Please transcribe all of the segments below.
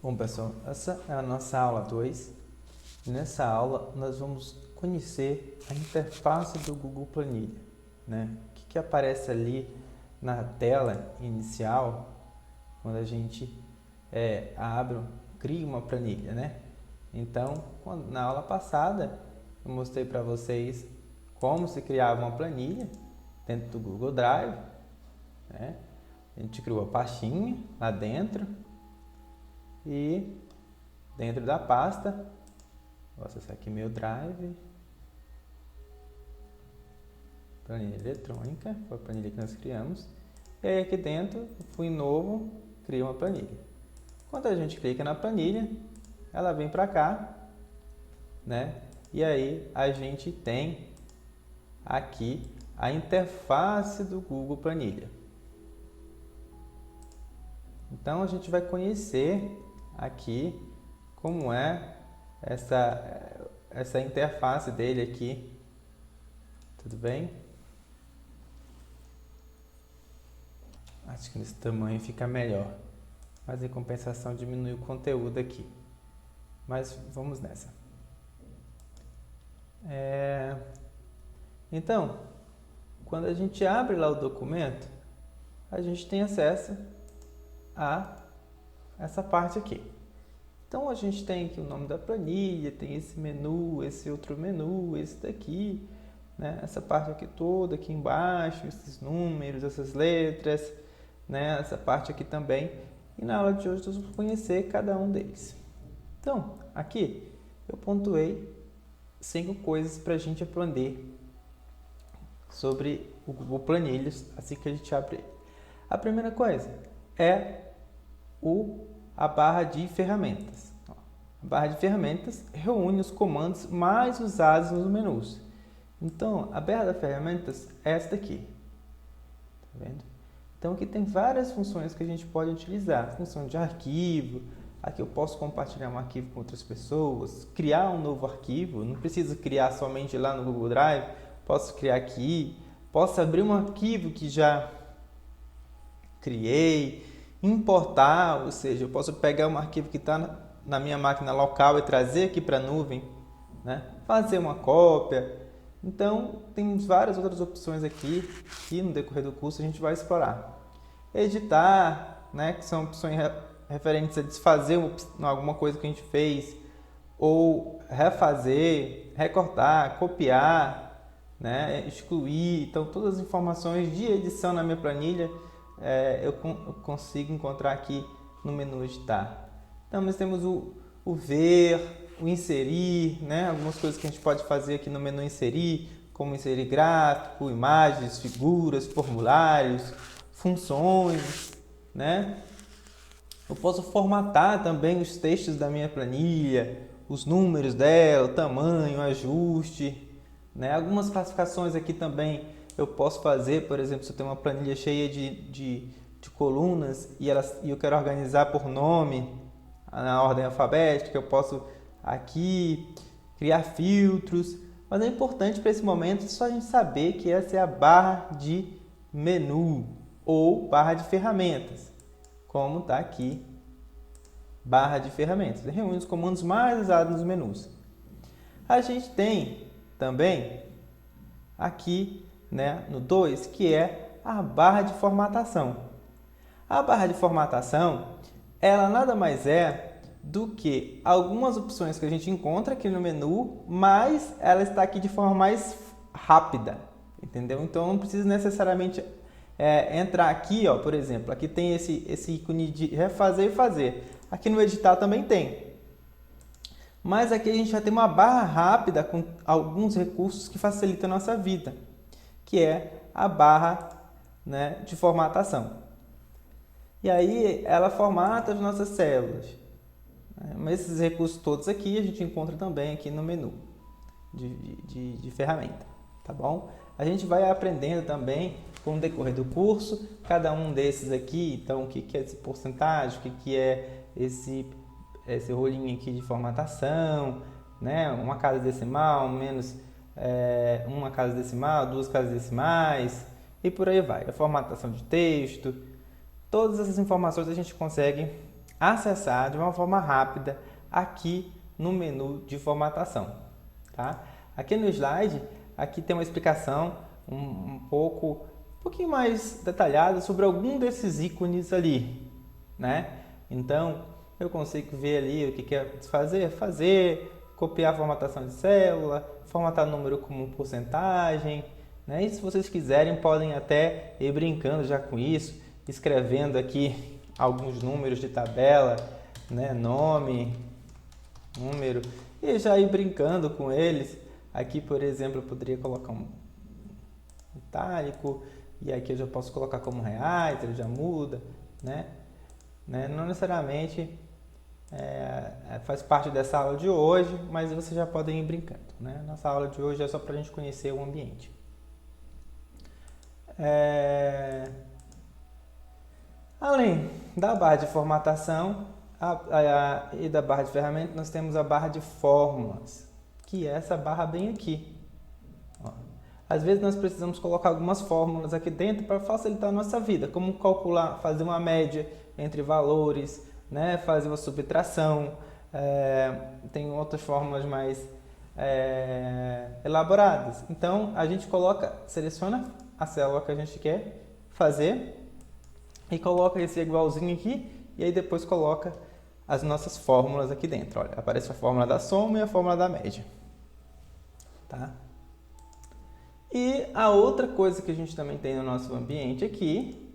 Bom, pessoal, essa é a nossa aula 2. Nessa aula, nós vamos conhecer a interface do Google Planilha, né? O que aparece ali na tela inicial quando a gente cria uma planilha, né? Então, na aula passada, eu mostrei para vocês como se criava uma planilha dentro do Google Drive, né? A gente criou a pastinha lá dentro e dentro da pasta, vou acessar aqui meu Drive, planilha eletrônica, foi a planilha que nós criamos, e aí aqui dentro, fui em novo, crio uma planilha. Quando a gente clica na planilha, ela vem para cá, né? E aí a gente tem aqui a interface do Google Planilha. Então a gente vai conhecer aqui como é essa interface dele aqui. Tudo bem? Acho que nesse tamanho fica melhor, mas em compensação diminui o conteúdo aqui. Mas vamos nessa. Então, quando a gente abre lá o documento, a gente tem acesso a essa parte aqui. Então a gente tem aqui o nome da planilha, tem esse menu, esse outro menu, esse daqui, né? Essa parte aqui toda, aqui embaixo, esses números, essas letras, né? Essa parte aqui também. E na aula de hoje nós vamos conhecer cada um deles. Então, aqui eu pontuei 5 coisas para a gente aprender sobre o Google Planilhas assim que a gente abre ele. A primeira coisa é a barra de ferramentas. A barra de ferramentas reúne os comandos mais usados nos menus. Então, a barra de ferramentas é essa daqui. Tá vendo? Então, aqui tem várias funções que a gente pode utilizar. Função de arquivo. Aqui eu posso compartilhar um arquivo com outras pessoas. Criar um novo arquivo. Não preciso criar somente lá no Google Drive. Posso criar aqui. Posso abrir um arquivo que já criei. Importar, ou seja, eu posso pegar um arquivo que está na minha máquina local e trazer aqui para a nuvem, né? Fazer uma cópia. Então, tem várias outras opções aqui que no decorrer do curso a gente vai explorar. Editar, né? Que são opções referentes a desfazer alguma coisa que a gente fez, ou refazer, recortar, copiar, né? Excluir. Então, todas as informações de edição na minha planilha eu consigo encontrar aqui no menu editar. Então nós temos o ver, o inserir, né? Algumas coisas que a gente pode fazer aqui no menu inserir, como inserir gráfico, imagens, figuras, formulários, funções, né? Eu posso formatar também os textos da minha planilha, os números dela, o tamanho, ajuste, né? Algumas classificações aqui também eu posso fazer, por exemplo, se eu tenho uma planilha cheia de colunas e eu quero organizar por nome, na ordem alfabética, eu posso aqui criar filtros. Mas é importante para esse momento só a gente saber que essa é a barra de menu ou barra de ferramentas, como está aqui, barra de ferramentas. Reúne os comandos mais usados nos menus. A gente tem também aqui, né, no 2, que é a barra de formatação. A barra de formatação, ela nada mais é do que algumas opções que a gente encontra aqui no menu, mas ela está aqui de forma mais rápida, entendeu? Então não precisa necessariamente entrar aqui, ó, por exemplo, aqui tem esse ícone de refazer e fazer. Aqui no editar também tem. Mas aqui a gente já tem uma barra rápida com alguns recursos que facilitam a nossa vida, que é a barra, né, de formatação. E aí ela formata as nossas células. Mas esses recursos todos aqui a gente encontra também aqui no menu de ferramenta, tá bom? A gente vai aprendendo também com o decorrer do curso, cada um desses aqui, então o que é esse porcentagem, o que é esse rolinho aqui de formatação, né? Uma casa decimal, menos uma casa decimal, 2 casas decimais e por aí vai. A formatação de texto, todas essas informações a gente consegue acessar de uma forma rápida aqui no menu de formatação, tá? Aqui no slide, aqui tem uma explicação um pouquinho mais detalhada sobre algum desses ícones ali, né? Então, eu consigo ver ali o que quer fazer, copiar a formatação de célula, formatar número como porcentagem, né? E se vocês quiserem, podem até ir brincando já com isso, escrevendo aqui alguns números de tabela, né? Nome, número, e já ir brincando com eles. Aqui, por exemplo, eu poderia colocar um itálico, e aqui eu já posso colocar como reais, ele já muda, né? Não necessariamente faz parte dessa aula de hoje, mas vocês já podem ir brincando, né? Nossa aula de hoje é só para a gente conhecer o ambiente. Além da barra de formatação e da barra de ferramentas, nós temos a barra de fórmulas, que é essa barra bem aqui. Ó. Às vezes nós precisamos colocar algumas fórmulas aqui dentro para facilitar a nossa vida, como calcular, fazer uma média entre valores, né? Fazer uma subtração, tem outras fórmulas mais elaboradas. Então a gente seleciona a célula que a gente quer fazer e coloca esse igualzinho aqui, e aí depois coloca as nossas fórmulas aqui dentro. Olha, aparece a fórmula da soma e a fórmula da média. Tá? E a outra coisa que a gente também tem no nosso ambiente aqui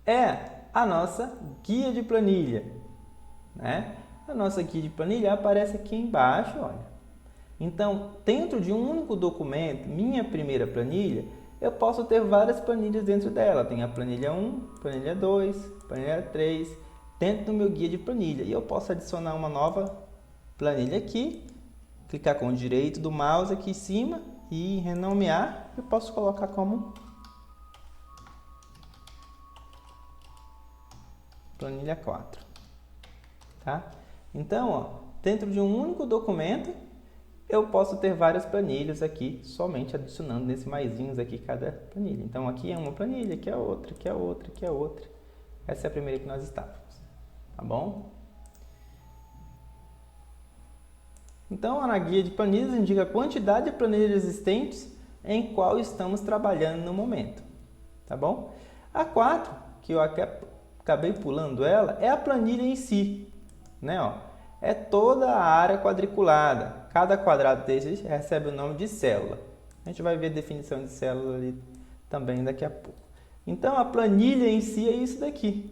é a nossa guia de planilha, né? A nossa guia de planilha aparece aqui embaixo, olha. Então, dentro de um único documento, minha primeira planilha, eu posso ter várias planilhas dentro dela. Tem a planilha 1, planilha 2, planilha 3, dentro do meu guia de planilha. E eu posso adicionar uma nova planilha aqui, clicar com o direito do mouse aqui em cima e renomear. Eu posso colocar como planilha 4. Tá? Então, ó, dentro de um único documento, eu posso ter várias planilhas aqui, somente adicionando nesses maisinhos aqui cada planilha. Então, aqui é uma planilha, aqui é outra, aqui é outra, aqui é outra. Essa é a primeira que nós estávamos. Tá bom? Então, na guia de planilhas indica a quantidade de planilhas existentes em qual estamos trabalhando no momento. Tá bom? A 4, que eu acabei pulando ela, é a planilha em si. Né? Ó, é toda a área quadriculada. Cada quadrado desses recebe o nome de célula. A gente vai ver a definição de célula ali também daqui a pouco. Então, a planilha em si é isso daqui.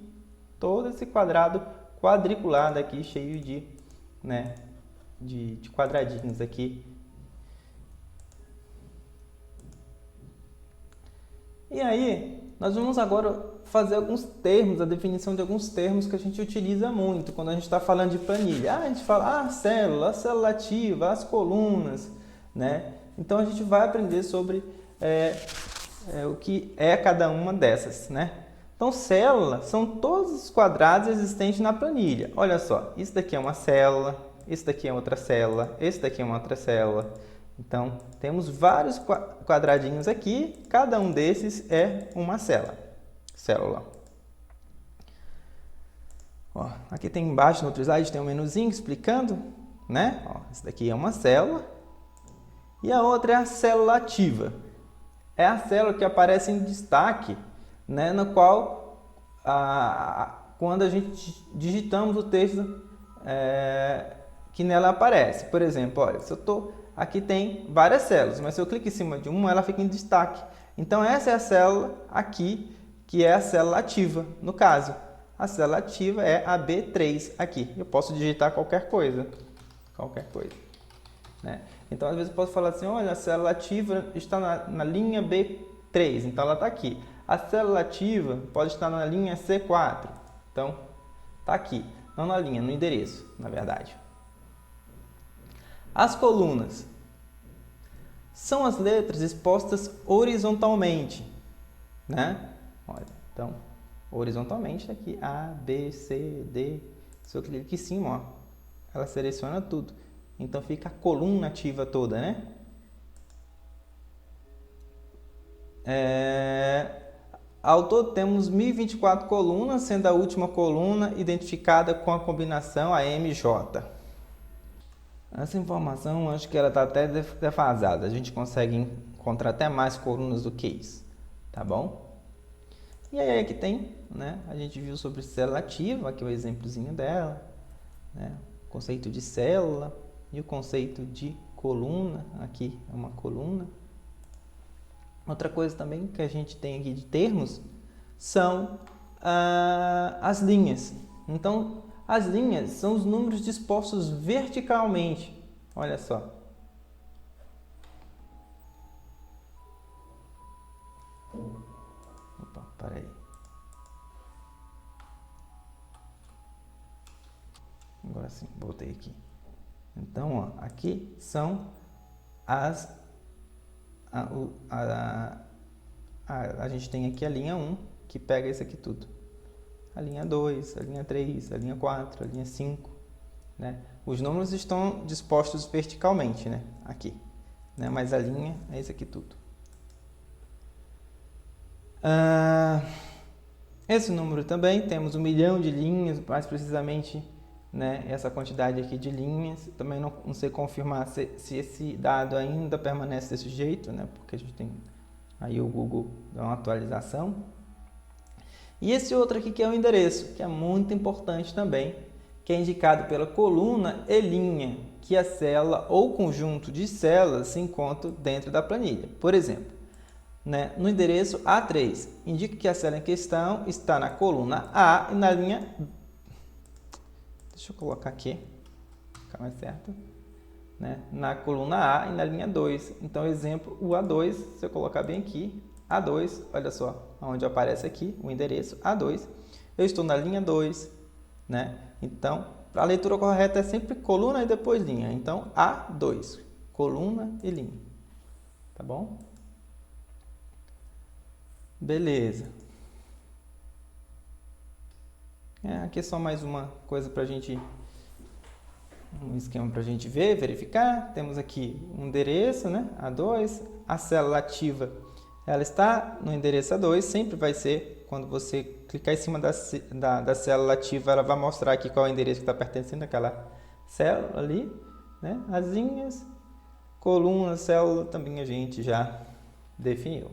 Todo esse quadrado quadriculado aqui, cheio de quadradinhos aqui. E aí, nós vamos agora fazer alguns termos, a definição de alguns termos que a gente utiliza muito quando a gente está falando de planilha. A gente fala a célula ativa, as colunas, né? Então a gente vai aprender sobre o que é cada uma dessas, né? Então célula são todos os quadrados existentes na planilha. Olha só, isso daqui é uma célula, isso daqui é outra célula, esse daqui é uma outra célula. Então temos vários quadradinhos aqui, cada um desses é uma célula. Ó, aqui tem embaixo no outro slide tem um menuzinho explicando, né? Ó, esse daqui é uma célula e a outra é a célula ativa. É a célula que aparece em destaque, né? Na qual, quando a gente digitamos o texto que nela aparece. Por exemplo, olha, se eu tô aqui tem várias células, mas se eu clico em cima de uma, ela fica em destaque. Então essa é a célula aqui, que é a célula ativa. No caso, a célula ativa é a B3 aqui. Eu posso digitar qualquer coisa. Né? Então, às vezes eu posso falar assim, olha, a célula ativa está na linha B3, então ela está aqui. A célula ativa pode estar na linha C4, então está aqui. Não na linha, no endereço, na verdade. As colunas são as letras expostas horizontalmente, né? Olha, então, horizontalmente aqui A, B, C, D. Se eu clicar aqui em cima, ó, ela seleciona tudo. Então fica a coluna ativa toda, né? Ao todo temos 1024 colunas, sendo a última coluna identificada com a combinação AMJ. Essa informação, acho que ela está até defasada. A gente consegue encontrar até mais colunas do que isso, tá bom? E aí aqui tem, né? A gente viu sobre célula ativa, aqui é o exemplozinho dela, né? O conceito de célula e o conceito de coluna, aqui é uma coluna. Outra coisa também que a gente tem aqui de termos são as linhas. Então, as linhas são os números dispostos verticalmente. Olha só. Opa, peraí. Agora sim, voltei aqui. Então, ó, aqui são a gente tem aqui a linha 1, que pega isso aqui tudo. A linha 2, a linha 3, a linha 4, a linha 5, né? Os números estão dispostos verticalmente, né? Aqui, né? Mas a linha é isso aqui tudo. Esse número também, temos 1 milhão de linhas, mais precisamente, né? Essa quantidade aqui de linhas. Também não sei confirmar se esse dado ainda permanece desse jeito, né? Porque a gente tem aí o Google dá uma atualização. E esse outro aqui que é o endereço, que é muito importante também, que é indicado pela coluna e linha, que a célula ou conjunto de células se encontra dentro da planilha. Por exemplo, né, no endereço A3, indica que a célula em questão está na coluna A e na linha... Deixa eu colocar aqui, ficar mais certo. Né, na coluna A e na linha 2. Então, exemplo, o A2, se eu colocar bem aqui, A2, olha só, onde aparece aqui o endereço A2, eu estou na linha 2, né? Então, a leitura correta é sempre coluna e depois linha. Então, A2, coluna e linha, tá bom? Beleza. Aqui é só mais uma coisa para a gente... Um esquema para a gente ver, verificar. Temos aqui um endereço, né? A2. A célula ativa, ela está no endereço A2. Sempre vai ser, quando você clicar em cima da célula ativa, ela vai mostrar aqui qual é o endereço que está pertencendo àquela célula ali, né? As linhas, coluna, célula, também a gente já definiu.